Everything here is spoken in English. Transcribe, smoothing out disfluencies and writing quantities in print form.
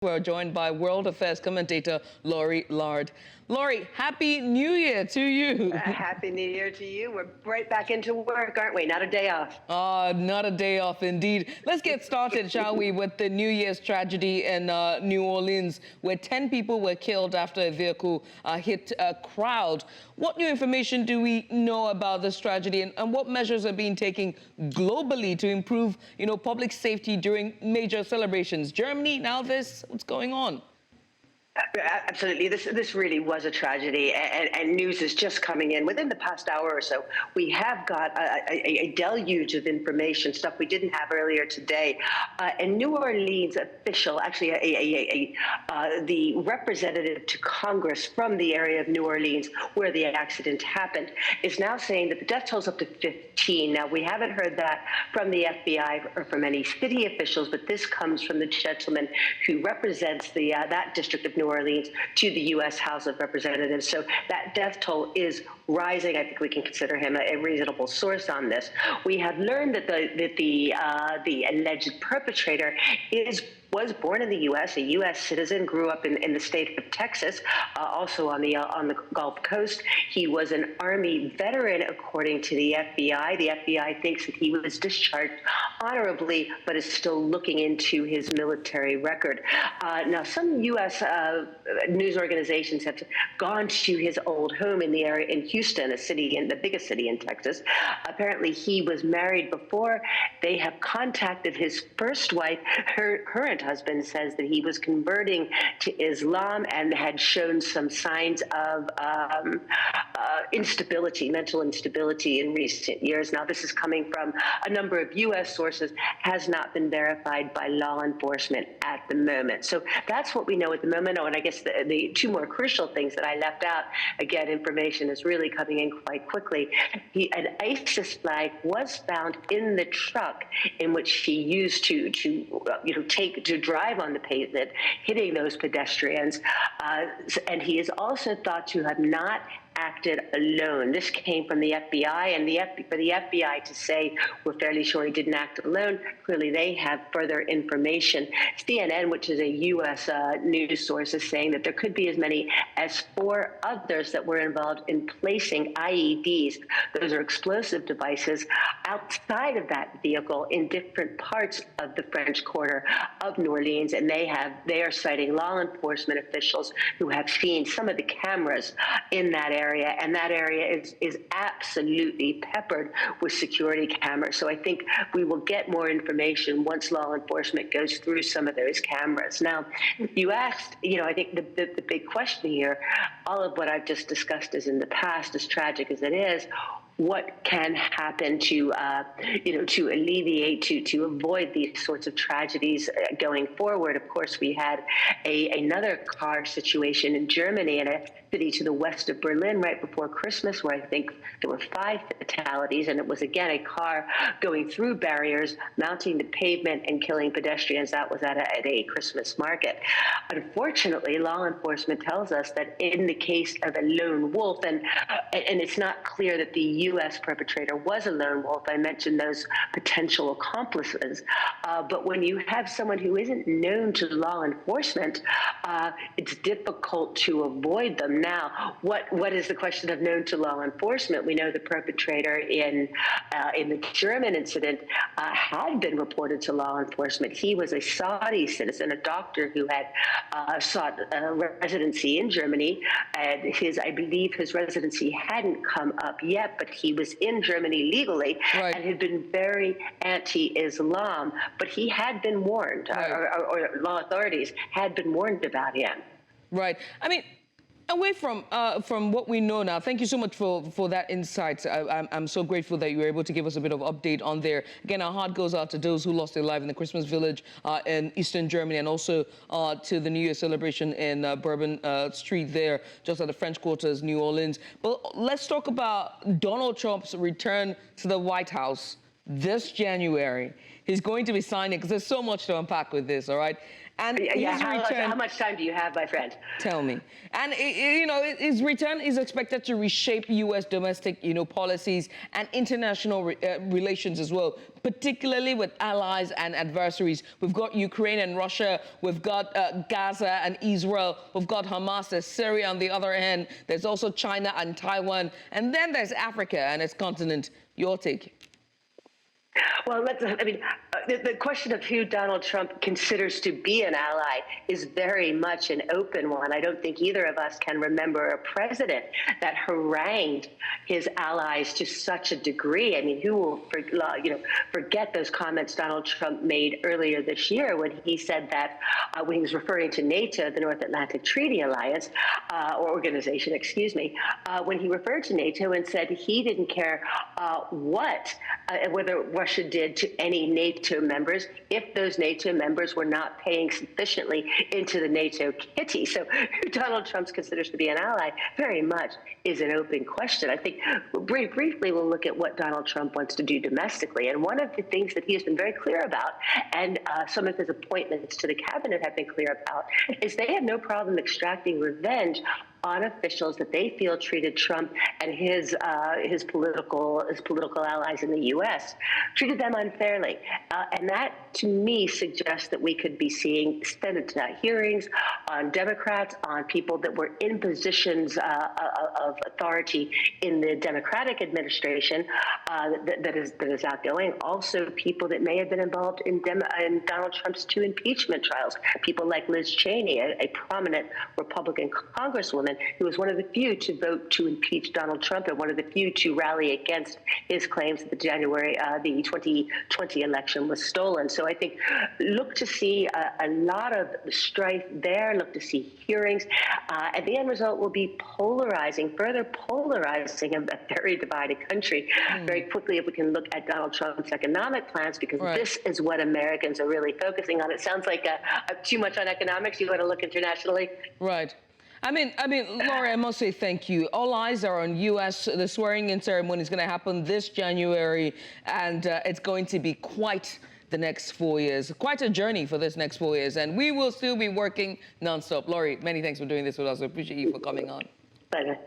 We're joined by World Affairs commentator Laurie Laird. Laurie, Happy New Year to you. Happy New Year to you. We're right back into work, aren't we? Not a day off. Not a day off indeed. Let's get started, shall we, with the New Year's tragedy in New Orleans, where 10 people were killed after a vehicle hit a crowd. What new information do we know about this tragedy, and what measures are being taken globally to improve, public safety during major celebrations? Germany, now this, what's going on? Absolutely. This really was a tragedy, and news is just coming in. Within the past hour or so, we have got a deluge of information, stuff we didn't have earlier today. A New Orleans official, actually the representative to Congress from the area of New Orleans where the accident happened, is now saying that the death toll is up to 15. Now, we haven't heard that from the FBI or from any city officials, but this comes from the gentleman who represents that district of New Orleans to the U.S. House of Representatives. So that death toll is rising. I think we can consider him a reasonable source on this. We have learned that the alleged perpetrator was born in the U.S., a U.S. citizen, grew up in the state of Texas, also on the Gulf Coast. He was an Army veteran, according to the FBI. The FBI thinks that he was discharged honorably, but is still looking into his military record. Now, some U.S. News organizations have gone to his old home in the area in Houston, the biggest city in Texas. Apparently, he was married before. They have contacted his first wife. Her current husband says that he was converting to Islam and had shown some signs of mental instability in recent years. Now, this is coming from a number of U.S. sources, has not been verified by law enforcement at the moment. So that's what we know at the moment. Oh, and I guess the two more crucial things that I left out, again, information is really coming in quite quickly. An ISIS flag was found in the truck in which he used to drive on the pavement, hitting those pedestrians. And he is also thought to have not acted alone. This came from the FBI, and for the FBI to say we're fairly sure he didn't act alone, clearly they have further information. CNN, which is a U.S. News source, is saying that there could be as many as 4 others that were involved in placing IEDs, those are explosive devices, outside of that vehicle in different parts of the French Quarter of New Orleans, and they are citing law enforcement officials who have seen some of the cameras in that area, and that area is absolutely peppered with security cameras. So I think we will get more information once law enforcement goes through some of those cameras. Now, you asked, I think the big question here, all of what I've just discussed is in the past, as tragic as it is, what can happen to alleviate, to avoid these sorts of tragedies going forward? Of course, we had another car situation in Germany, in a city to the west of Berlin right before Christmas, where I think there were 5 fatalities, and it was, again, a car going through barriers, mounting the pavement and killing pedestrians. That was at a Christmas market. Unfortunately, law enforcement tells us that in the case of a lone wolf, and it's not clear that the U.S. perpetrator was a lone wolf. I mentioned those potential accomplices. But when you have someone who isn't known to law enforcement, it's difficult to avoid them. Now, what is the question of known to law enforcement? We know the perpetrator in the German incident had been reported to law enforcement. He was a Saudi citizen, a doctor who had sought residency in Germany, and I believe his residency hadn't come up yet, but he was in Germany legally, right, and had been very anti-Islam, but he had been warned, right, or law authorities had been warned about him. Right. I mean, away from what we know now, thank you so much for that insight. I'm so grateful that you were able to give us a bit of update on there. Again, our heart goes out to those who lost their life in the Christmas village in eastern Germany, and also to the New Year celebration in Bourbon Street there, just at the French Quarters, New Orleans. But let's talk about Donald Trump's return to the White House this January. He's going to be signing, because there's so much to unpack with this, all right? And Yeah, his return, how much time do you have, my friend? tell me. And his return is expected to reshape U.S. domestic, policies and international relations as well, particularly with allies and adversaries. We've got Ukraine and Russia. We've got Gaza and Israel. We've got Hamas. There's Syria on the other hand. There's also China and Taiwan. And then there's Africa and its continent. Your take? Well, the question of who Donald Trump considers to be an ally is very much an open one. I don't think either of us can remember a president that harangued his allies to such a degree. I mean, who will forget those comments Donald Trump made earlier this year when he said that, when he was referring to NATO, the North Atlantic Treaty Alliance, or organization, excuse me, when he referred to NATO and said he didn't care whether Russia did to any NATO members if those NATO members were not paying sufficiently into the NATO kitty. So who Donald Trump considers to be an ally very much is an open question. I think very briefly we'll look at what Donald Trump wants to do domestically. And one of the things that he has been very clear about, and some of his appointments to the cabinet have been clear about, is they have no problem extracting revenge on officials that they feel treated Trump and his political allies in the U.S. treated them unfairly, and that to me suggests that we could be seeing Senate hearings on Democrats, on people that were in positions of authority in the Democratic administration that is outgoing. Also, people that may have been involved in Donald Trump's 2 impeachment trials. People like Liz Cheney, a prominent Republican congresswoman who was one of the few to vote to impeach Donald Trump and one of the few to rally against his claims that the 2020 election was stolen. So I think look to see a lot of strife there, look to see hearings, and the end result will be further polarizing a very divided country very quickly if we can look at Donald Trump's economic plans, because this is what Americans are really focusing on. It sounds like too much on economics. You want to look internationally? Right. I mean, Laurie, I must say thank you. All eyes are on U.S. The swearing-in ceremony is going to happen this January, and it's going to be quite the next 4 years, quite a journey for this next 4 years, and we will still be working nonstop. Laurie, many thanks for doing this with us. I appreciate you for coming on. Pleasure.